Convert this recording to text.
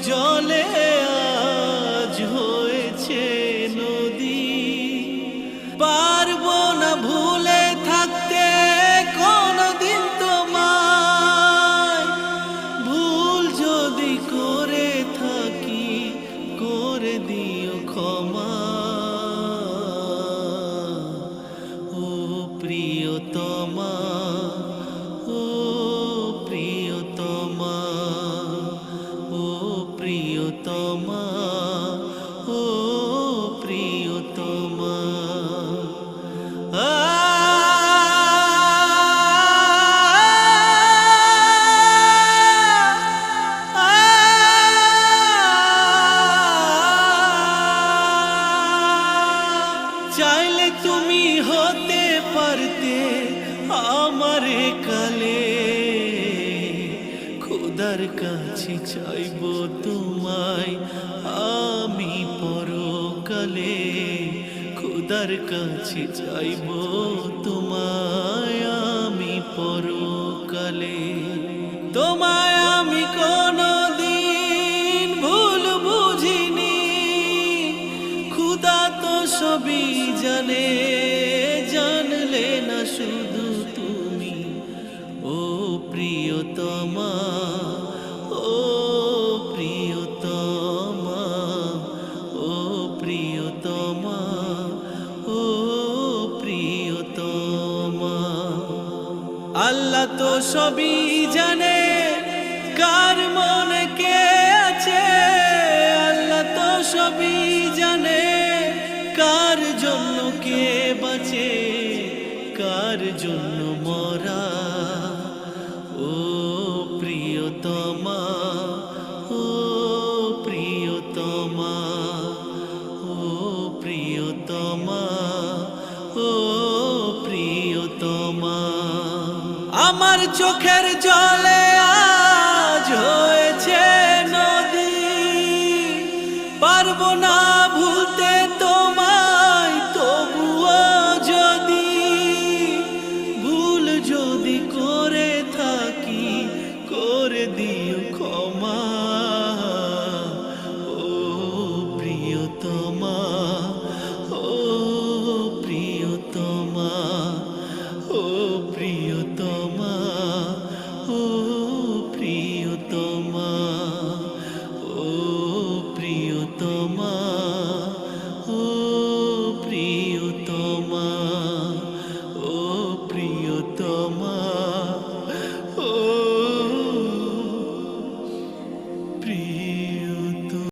জলে আজ হয়েছে নদী। পারবো না ভুলে থাকতে কোনদিন তোমায়, ভুল যদি করে থাকি করে দিও ক্ষমা। ও প্রিয়তমা, ও প্রিয়তমা, ও প্রিয়তমা, ও প্রিয়তমা। চাইলে তুমি হতে পারতে আমার কালে, খোদার কাছে চাইবো তোমায় আমি পরকালে। খোদার কাছে চাইবো তোমায় আমি পরকালে। তোমায় আমি কোনদিন ভুল বুঝিনি, খোদা তো সবই জানে, জানলে না শুধু তুমি। ও প্রিয়তমা, ও প্রিয়তমা, ও প্রিয়তমা, ও প্রিয়তমা। আল্লাহ তো সবই জানে কার মনে কে আছে, আল্লাহ তো সবই জানে কার জন্য কে বাঁচে কার জন্য মরা। ও প্রিয়তমা, ও প্রিয়তমা, ও প্রিয়তমা, ও প্রিয়তমা। আমার চোখের জলে আজ হয়েছে নদী, পারবো না